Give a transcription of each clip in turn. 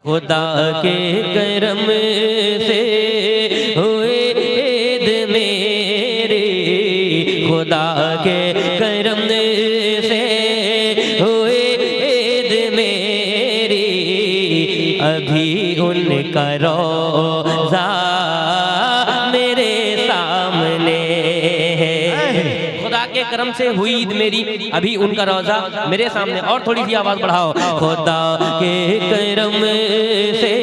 खुदा के करम से हुए ईद मेरी, खुदा के करम से हुए ईद मेरी, अभी उनका रोज़ा मेरे सामने है। खुदा के करम से हुई ईद मेरी, अभी उनका रोज़ा मेरे सामने। और थोड़ी सी आवाज़ बढ़ाओ। खुदा के करम से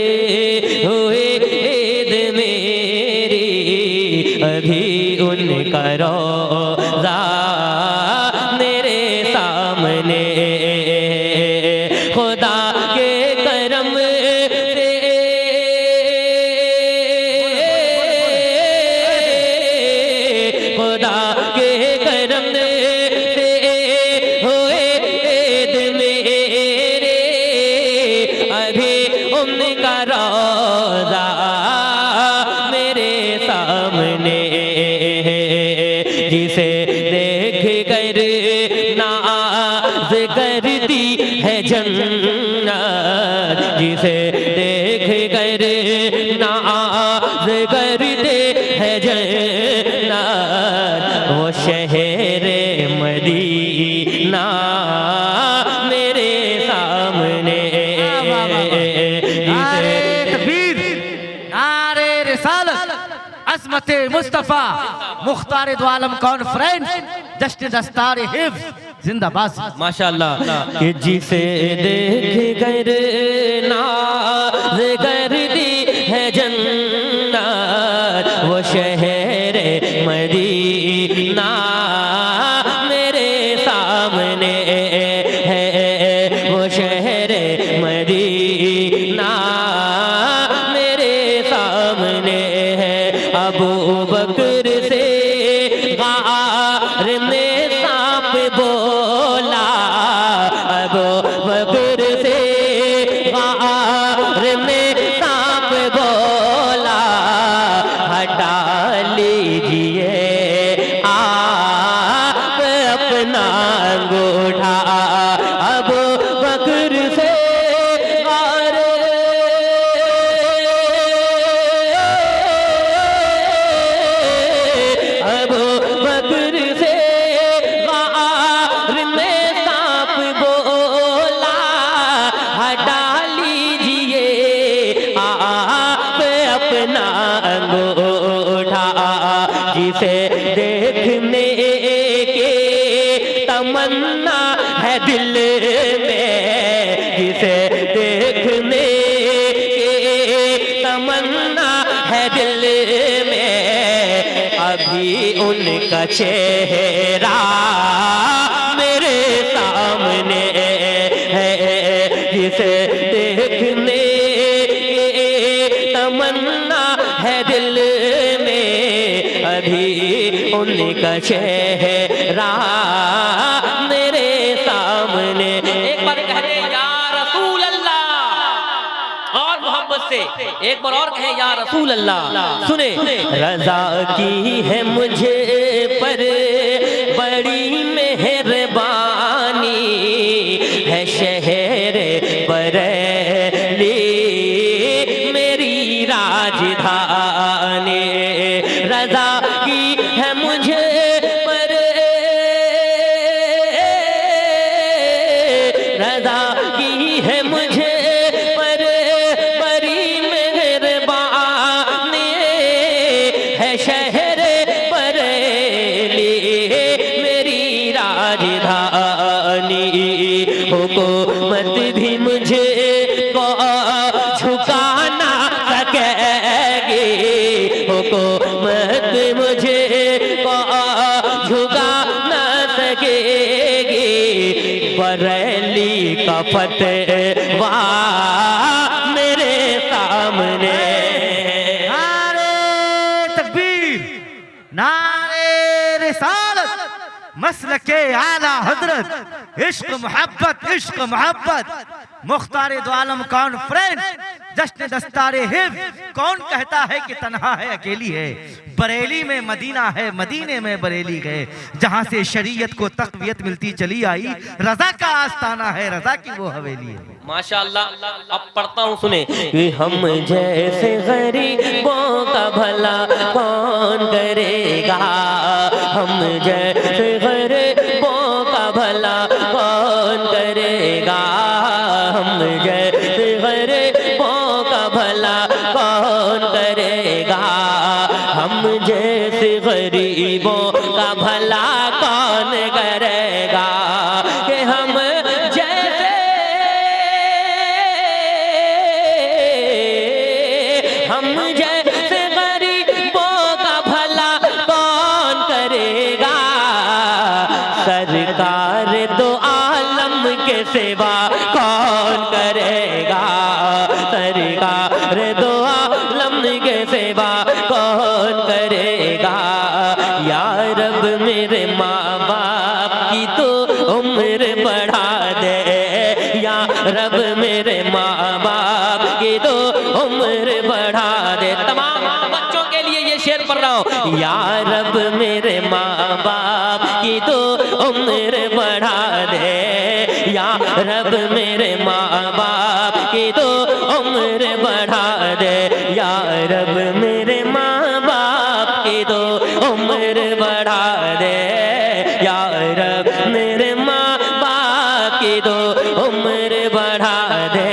हुई ईद मेरी, अभी उनका रोज़ा मेरे सामने। खुदा के करम से, खुदा के करम से हुए ईद मेरे, अभी उनका रोज़ा मेरे सामने। जिसे देख कर नाज़ करती है जन्नत, जिसे देख कर नाज़ करते है जन्नत, वो शहरे मदीना मेरे सामने। नारे तकबीर, नारे रिसालत, अज़मते मुस्तफ़ा, मुख्तार दो आलम कॉन्फ्रेंस, जश्न दस्तार हिफ्ज़ जिंदाबाद। माशाअल्लाह। कि जिसे देख कर नाज़ करती है जन्नत, वो शहर मदीना मेरे सामने है, वो शहर मदीना मेरे सामने है। अबू बकर से गार ने सांप बोला, अबू बकर से गार ने सांप बोला, हटा लीजिए आप अपना अंगूठा। अबू बकर से गार, अबू बकर से गार ने सांप बोला, हटा लीजिए आप अपना अंगूठा। जिसे देखने के तमन्ना है दिल में, जिसे देखने के तमन्ना है दिल में, अभी उनका चेहरा मेरे सामने है। जिसे देखने के तमन्ना है दिल में, अभी उनका चेहरा मेरे सामने। एक बार कहते या रसूल अल्लाह, और मोहब्बत से एक बार और कहें या रसूल अल्लाह। सुने, रज़ा की है मुझे पर बड़ी मेहरबानी, है शहर बरेली मेरी राजधानी। रज़ा की है मुझे पर, रज़ा की है मुझे पर बड़ी मेहरबानी, है शहर बरेली मेरी राजधानी। हुकूमत भी मुझे को झुका ना सकेगी, हुकूमत मुझे को झुका ना सकेगी, बरेली का फतवा मेरे सामने। नारे तकबीर, नारे रिसालत, मसलके आला हजरत, इश्क मोहब्बत, इश्क मोहब्बत, मुख्तार दो आलम कॉन्फ्रेंस, जश्न दस्तारे हिफ्ज़। कौन कहता है कि तन्हा है, अकेली है? बरेली में मदीना है, मदीने में बरेली है, जहां से शरीयत को तक़वियत मिलती चली आई। रज़ा का आस्ताना है, रज़ा की वो हवेली है। माशाअल्लाह। अब पढ़ता हूँ, सुने। कि हम जैसे गरीबों का भला कौन करेगा, हम जैसे गरीबों का भला कौन करेगा, हम जैसे गरीबों का भला कौन करेगा, हम जैसे गरीबों का भला कौन करेगा, कि हम जैसे गरीबों का भला कौन करेगा, सरकार दो आलम के सिवा कौन करेगा, सरकार दो आलम के सिवा कौन करेगा। या रब मेरे माँ बाप की तो उम्र बढ़ा दे, या रब मेरे माँ बाप की तो उम्र बढ़ा दे। तमाम बच्चों के लिए ये शेर पढ़ रहा हूँ। या रब मेरे माँ बाप की तो उम्र बढ़ा दे, या रब मेरे माँ बाप की तो उम्र बढ़ा दे, या रब मेरे माँ बाप की तो उम्र बढ़ा दे, या रब मेरे माँ बाप की तो उम्र बढ़ा दे,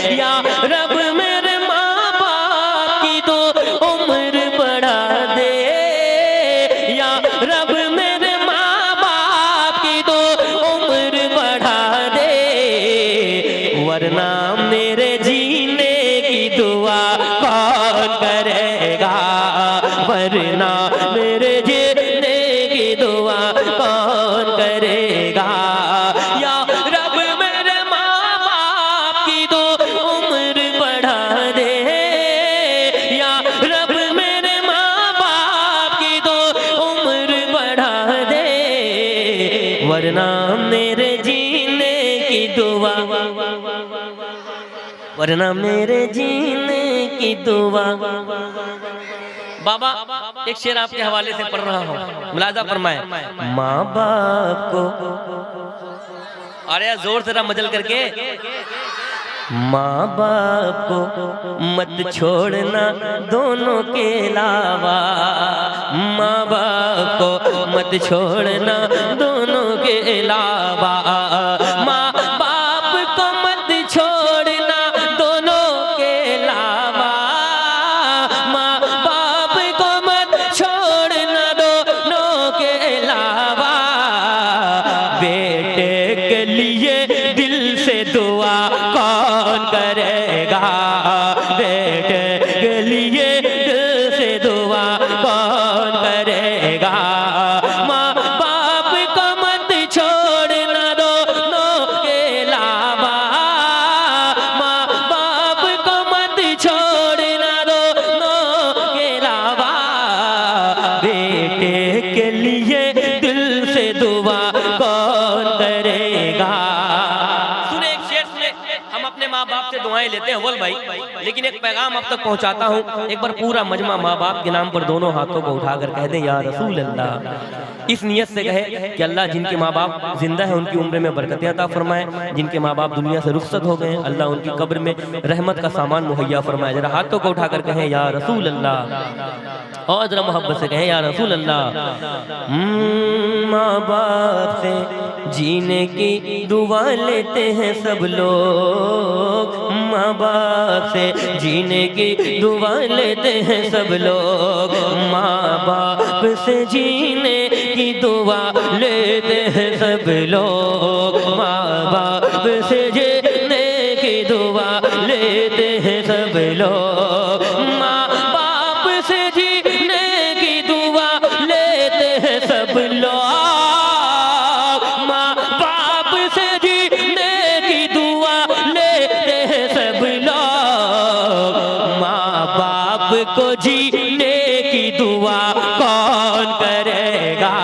या रब मेरे माँ बाप की तो उम्र बढ़ा दे, या रब मेरे माँ बाप की तो उम्र बढ़ा दे, वरना मेरे जीने की दुआ कौन करेगा, वरना मेरे जीने की दुआ कौन करेगा। या रब मेरे माँ बाप की तो उम्र बढ़ा दे, या रब मेरे माँ बाप की तो उम्र बढ़ा दे, वरना मेरे जीने की दुआ, वरना मेरे जीने की दुआ। बाबा एक शेर आपके हवाले से पढ़ रहा हूँ, मुलाजा फरमाए। माँ बाप को, अरे यार जोर से मजल करके, माँ बाप को मत छोड़ना दोनों के अलावा, माँ बाप को मत छोड़ना दोनों के अलावा, माँ बाप को मत छोड़ना दोनों के अलावा, माँ बाप को मत छोड़ना दोनों के अलावा, बेटे के लिए दिल से दुआ कौन करेगा, बेटे के लिए दिल से दुआ कौन करेगा, माँ बाप को मत छोड़ना दोनों के अलावा, माँ बाप को मत छोड़ना दोनों के अलावा, बेटे के लिए दिल से दुआ कौन करेगा। सुने एक शेर, सुने। हम अपने माँ बाप से दुआएं लेते हैं अव्वल भाई, लेकिन एक पैगाम अब तक पहुंचाता हूं। एक बार पूरा मजमा माँ बाप के नाम पर दोनों हाथों को उठाकर कह दें या रसूल अल्लाह। इस नियत से कहे कि अल्लाह जिनके माँ बाप जिंदा है उनकी उम्र में बरकतें अता फरमाए, जिनके माँ बाप दुनिया से रुखसत हो गए अल्लाह उनकी कब्र में रहमत का सामान मुहैया फरमाए। जरा हाथों को उठाकर कहें या रसूल अल्लाह, और जरा मोहब्बत से कहें या रसूल अल्लाह। माँ बाप से जीने की दुआ लेते हैं सब लोग, माँ बाप से जीने की दुआ लेते हैं सब लोग, माँ बाप से जीने की दुआ लेते हैं सब लोग, माँ बाप से जीने की दुआ लेते हैं सब लोग, माँ बाप से जीने की दुआ लेते हैं सब लोग, माँ बाप से जीने की दुआ लेते हैं सब लोग, माँ बाप को जीने की दुआ कौन करेगा,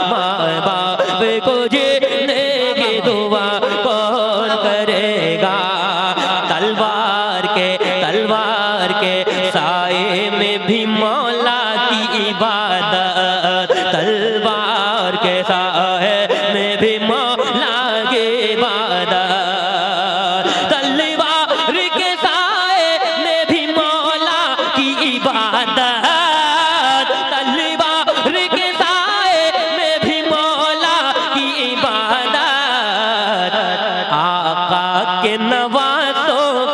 माँ बाप को जीने की दुआ कौन करेगा। तलवार के साए में भी मौला की इबादत, तलवार के साए में भी मौला की इबादत,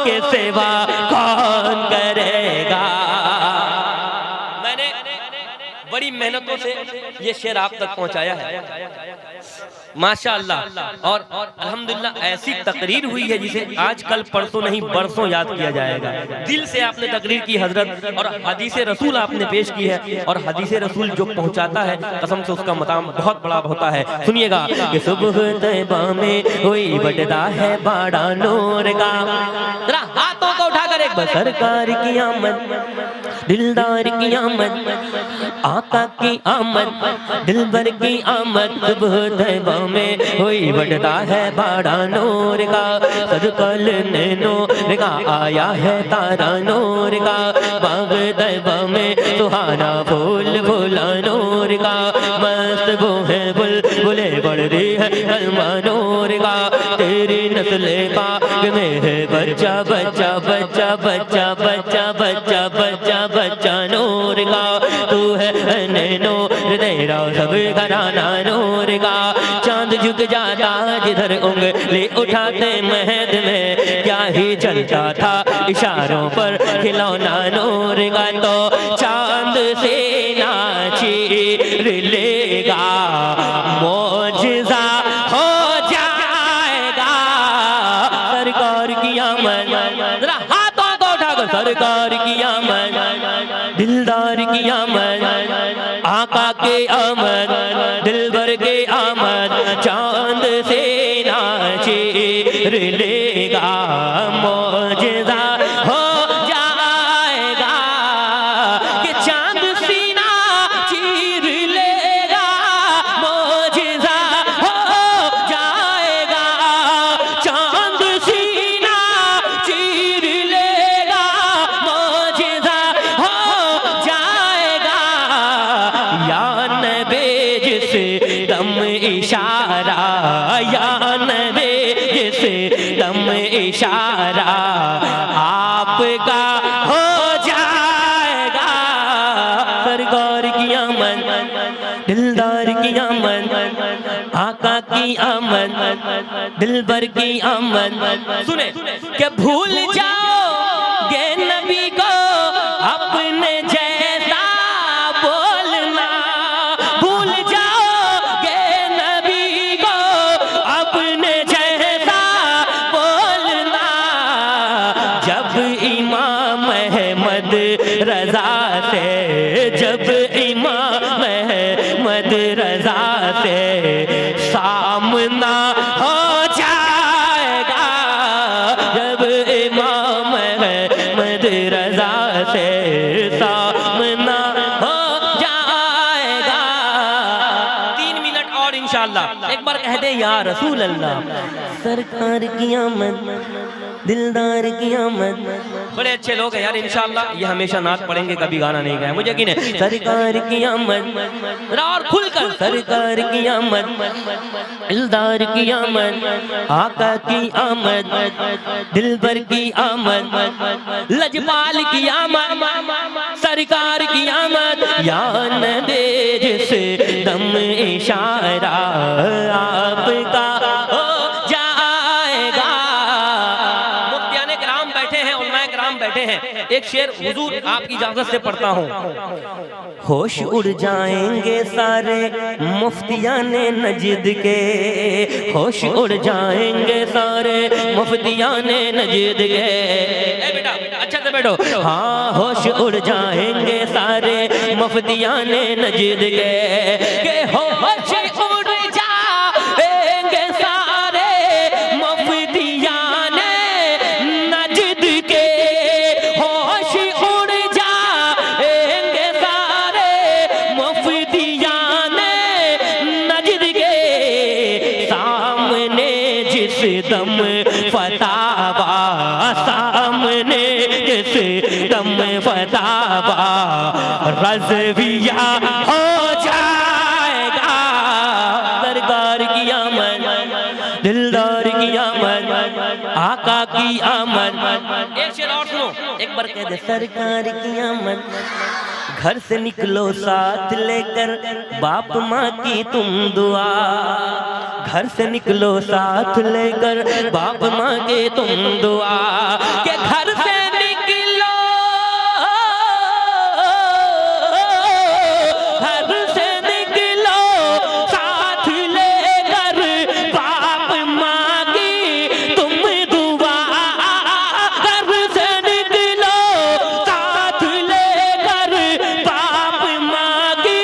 के सिवा कौन करेगा। मैंने बड़ी मेहनतों से ये शेर आप तक पहुंचाया है माशाअल्लाह, और अल्हम्दुलिल्लाह ऐसी तकरीर हुई है जिसे आज कल परसों नहीं बरसों याद किया जाएगा। दिल से आपने तकरीर की हजरत, और हदीसे रसूल आपने पेश की है, और हदीसे रसूल जो पहुंचाता है कसम से उसका मकाम बहुत बड़ा होता है। सुनिएगा कि सुबह तैबा में हुई बटदा है बाड़ा नूर का, जरा हाथों को उठाकर एक बार सरकार की आमद, दिलदार की आमद, आका की आमद, दिलबर की आमद, सुबह तैबा में हुई बढ़ता है बाड़ा नूर का, सदकल ने नूर का आया है तारा नूर का, बाग तैबा में सुहाना फूल फूला नूर का, मस्त वो है बुलबुले बढ़ रही है कलमा नूर का, तेरी नस्ले पाक में है बच्चा बच्चा बच्चा बच्चा बच्चा बच्चा बच्चा बच्चा नूर का, तू है नूर तेरा सब घराना नूर का, चांद झुक जाता जिधर उंगली उठाते महद में, क्या ही चलता था इशारों पर खिलौना नूर का, तो चांद से नाची लेगा मौजिज़ा हो जाएगा सरकार की आमद, जरा हाथों को उठाकर सरकार की आमद, दिलदार की आमद, आका के आमद, दिलबर के आमद, चांद से नाचे लेगा मौजिज़ा हो जाएगा, कि चांद सीना चीर लेगा मौजिज़ा हो जाएगा, चांद सीना चीर लेगा मौजिज़ा हो जाएगा, या नबी जिसे दम इशारा, या नबी जिसे दम इशारा आपका हो जाएगा सरकार की आमद, दिलदार की आमद, आका की आमद, दिलबर की आमद। सुने क्या भूल जाओगे नबी को अपने जैसा बोलना, भूल जाओगे नबी को अपने जैसा बोलना, जब इमाम अहमद रजा से, जब इमाम अहमद रजा से सामना हो जाएगा, जब इमाम अहमद रजा से सामना हो जाएगा। 3 मिनट और इंशाअल्लाह एक बार कह दे या रसूल अल्लाह, सरकार की आमद, दिलदार की आमद। बड़े अच्छे लोग हैं यार, इंशाअल्लाह ये हमेशा नात पढ़ेंगे, कभी गाना नहीं गाया, मुझे यकीन है। सरकार की आमद, और खुलकर सरकार की आमद, दिलदार की आमद, आका की आमद, दिलबर की आमद, लजपाल की आमद, सरकार की आमद, या नबी जिसे दम इशारा आपका हो जाएगा। मुफ्तियाने किराम बैठे हैं, उलमाए किराम बैठे हैं, एक शेर हुजूर आपकी इजाजत से पढ़ता हूँ। होश उड़ जाएंगे सारे मुफ्तियाने नजद के, होश उड़ जाएंगे सारे मुफ्तियाने नजद के। ए बेटा अच्छा से बैठो। हाँ होश उड़ जाएंगे सारे मुफ्तियाने नजद के होश उड़ जाएंगे सारे मुफ्तियाने नजद के, होश उड़ जाएंगे सारे मुफ्तियाने नजद के, सामने जिस दम फतावा, सामने जिस दम फतावा रज़विया हो जाएगा। सरकार की आमद, दिलदार की आमद, आका की आमद। एक शेर और सुनो, एक बार कह दे सरकार की आमद। घर से निकलो साथ लेकर बाप माँ की तुम दुआ, घर से निकलो साथ लेकर बाप मांगे तुम दुआ के घर से निकलो घर से निकलो साथ लेकर बाप मांगी तुम दुआ घर से निकलो साथ लेकर बाप मांगी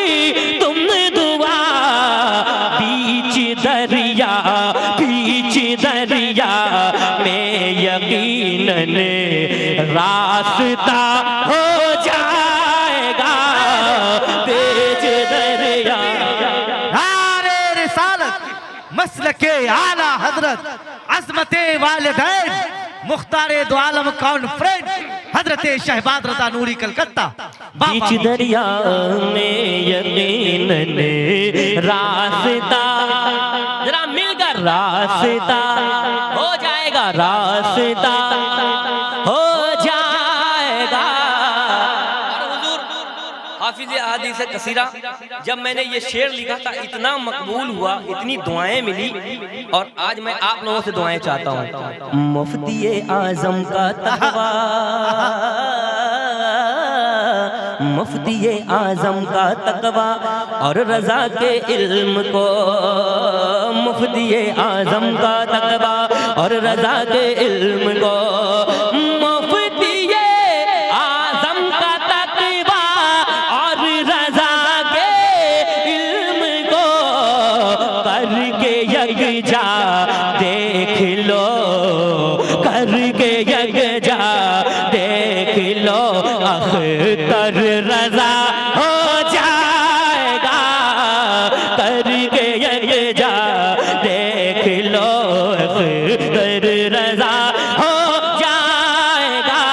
तुम दुआ बीच दरिया में यकीनन रास्ता हो जाएगा बीच दरिया। नारे रिसालत मसलके आला हजरत अज़मते वालिदैन मुख्तारे दो आलम कॉन्फ्रेंस हजरत शहबाज रज़ा नूरी कलकत्ता। बीच दरिया में यकीनन रास्ता जरा मिलकर रास्ता हो जाएगा रास्ता हो जाएगा। हाफिज अहादीस कसीरा जब मैंने ये शेर लिखा था इतना मकबूल हुआ, इतनी दुआएं मिली और आज मैं आप लोगों से दुआएं चाहता हूँ। मुफ्ती आजम का तकवा मुफ्ती आजम का तकवा और रजा के इल्म को मुफ्ती आजम का तकवा और रजा के इल्म को मुफ्ती आजम का तकवा और रजा के इल्म को करके यकजा देख लो करके यकजा देख लो अख्तर रजा हो जाएगा करके यकजा देख लो अख्तर रजा हो जाएगा।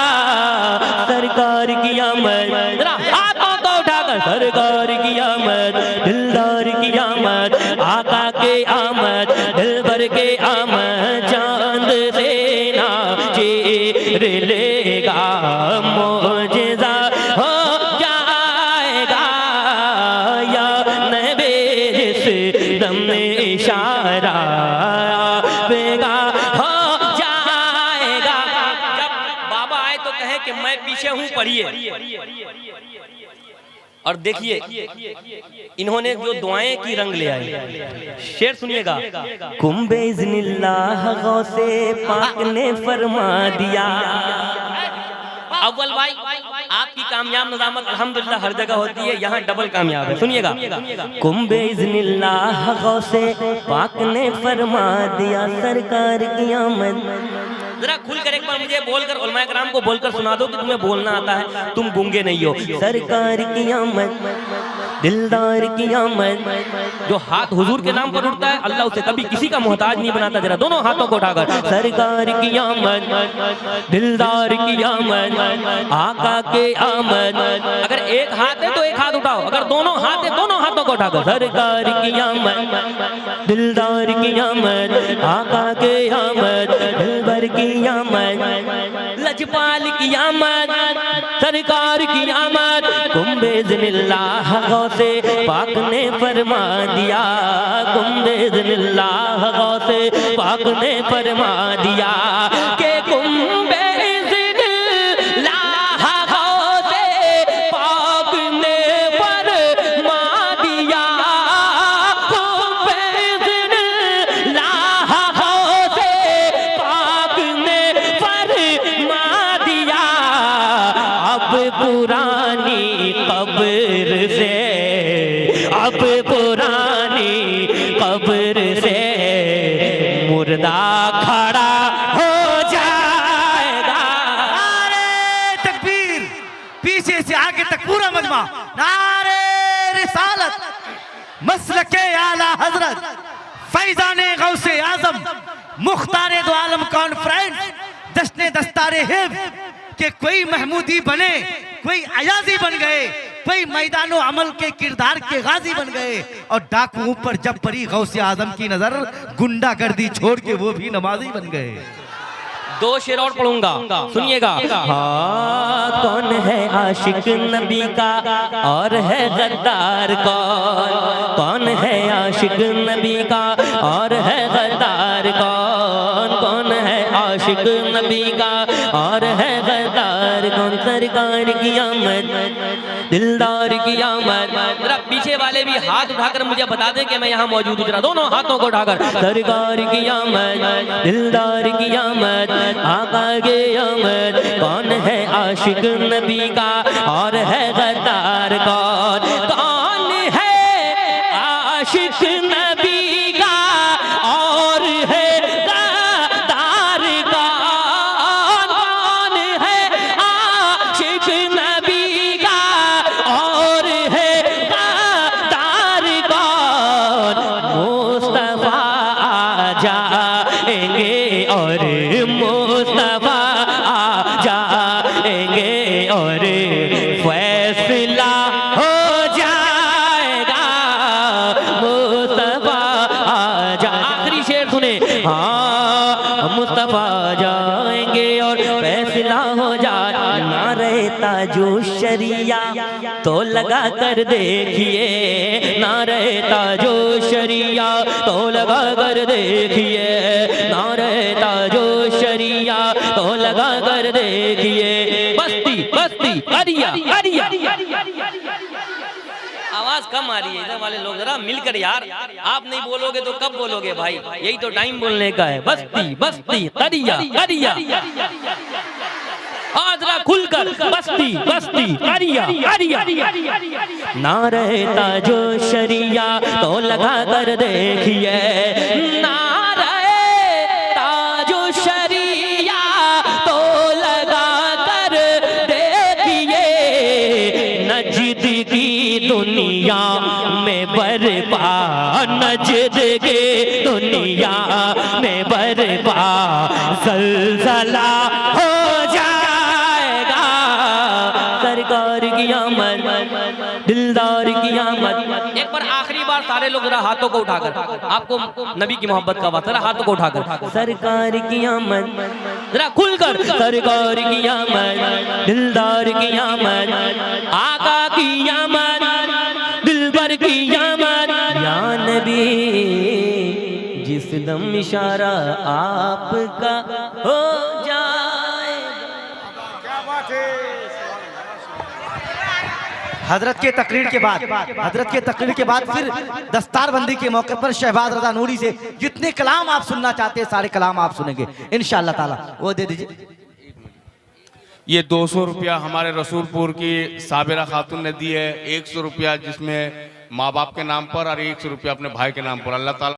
सरकार की आमद जरा हाथों को उठाकर सरकार की आमद दिलदार की आमद आका के आमद दिलबर के आमद चांद से ना चीर लेगा मोजेज़ा हो जाएगा या नबी जिस दम इशारा पेगा हो जाएगा। जब बाबा आए तो कहे कि मैं पीछे हूँ पढ़िए और देखिए इन्होंने जो दुआएं की रंग ले आई। शेर सुनिएगा। कुंबे इज़्निल्लाह गौसे पाक ने फरमा दिया। अव्वल भाई आपकी कामयाब नज़ामत अल्हम्दुलिल्लाह हर जगह होती है, यहाँ डबल कामयाब है। सुनिएगा। कुंबे इज़्निल्लाह गौसे पाक ने फरमा दिया सरकार की आमद। जरा खुलकर एक बार मुझे बोलकर उलमाए कराम को बोलकर सुना दो कि तुम्हें बोलना आता है, तुम गूंगे नहीं हो। सरकार की आमद दिलदार की आमद। जो हाथ हुजूर के नाम पर उठता है अल्लाह उसे कभी किसी का मोहताज नहीं बनाता। जरा दोनों हाथों को उठाकर सरकार की आमद दिलदार की आमद आका के आमद। अगर एक हाथ है तो एक हाथ उठाओ, अगर दोनों हाथ है दोनों हाथों को उठाकर सरकार की आमद दिलदार की आमद आका के आमद दिलबर की आमद लजपाल की आमद सरकार की आमद। कुंबे इज़्निल्लाह गौसे पाक ने फरमा दिया कुंबे इज़्निल्लाह गौसे पाक ने फरमा दिया के कुंबे इज़्निल्लाह गौसे पाक ने फरमा दिया कुंबे इज़्निल्लाह गौसे पाक ने फरमा दिया। अब पुरानी कब्र से अब पुरानी कब्र से मुर्दा खड़ा हो जाएगा। नारे तकबीर, पीछे से आगे तक पूरा मजमा। नारे रिसालत मसलके आला हजरत फैजाने गौसे आजम मुख्तारे दो आलम कॉन्फ्रेंस जश्ने दस्तारे हिफ्ज़ के कोई महमूदी बने, कोई अयाजी बन गए, कोई मैदानो अमल के किरदार के गाजी बन गए और डाकुओं पर जब पड़ी गौसे आजम की नजर गुंडागर्दी छोड़ के वो भी नमाजी बन गए। दो शेर और पढ़ूंगा, सुनिएगा। हाँ, कौन है आशिक नबी का और है गद्दार कौन? कौन है आशिक नबी का और है गद्दार कौन? कौन है आशिक नबी का और है गद्दार कौन? सरकार की आमद, दिलदार की आमद। जरा पीछे वाले भी हाथ उठाकर मुझे बता दें कि मैं यहाँ मौजूद हूँ, जरा दोनों हाथों को उठाकर। सरकार की आमद, दिलदार की आमद, आका की आमद। कौन है आशिक नबी का और है गद्दार कौन? कौन है आशिक नबी का और है गद्दार कौन? कौन है आशिक नबी का और है गद्दार कौन? मुस्तफा आ जाएंगे और मुस्तफा आ जाएंगे और फैसला हो जाएगा। मुस्तफा आ जा, आखिरी शेर सुने। हाँ, मुस्तफा जाएंगे और फैसला हो जाए। नारे ताजो शरिया तो लगा कर देखिए, नारे ताजो शरिया तो लगा कर देखिए, नारे ताजो शरिया तो लगा कर देखिए। बस्ती बस्ती अरिया अरिया। आवाज कम आ रही है इधर वाले लोग, जरा मिलकर यार। आप नहीं बोलोगे तो कब बोलोगे भाई? यही तो टाइम बोलने का है। बस्ती बस्ती अरिया अरिया। जरा खुलकर बस्ती बस्ती अरिया अरिया। नारे ताजो शरिया तो लगा कर देखिए, नारे ताजो शरिया तो लगा कर देखिए। नजद की दुनिया में बरपा, नजद की दुनिया में बरपा ज़लज़ला हो जाएगा। सरकार की आमद, दिलदार की आमद। एक बार आखिरी बार सारे लोग जरा हाथों को उठाकर, आपको नबी की मोहब्बत का बात, जरा हाथों को उठाकर। सरकार की आमद, जरा खुलकर। सरकार की आमद, दिलदार की आमद, आका की आमद, दिलबर की आमद। या नबी जिस दम इशारा आपका हो जाए। क्या बात है। हजरत के तकरीर के बाद, हजरत के तकरीर के बाद फिर दस्तारबंदी के मौके पर शहबाज रज़ा नूरी से जितने कलाम आप सुनना चाहते हैं सारे कलाम आप सुनेंगे इंशाअल्लाह ताला। वो दे दीजिए। ये 200 रुपया हमारे रसूलपुर की साबिरा खातून ने दी है, 100 रुपया जिसमें माँ बाप के नाम पर और 100 रुपया अपने भाई के नाम पर। अल्लाह ताला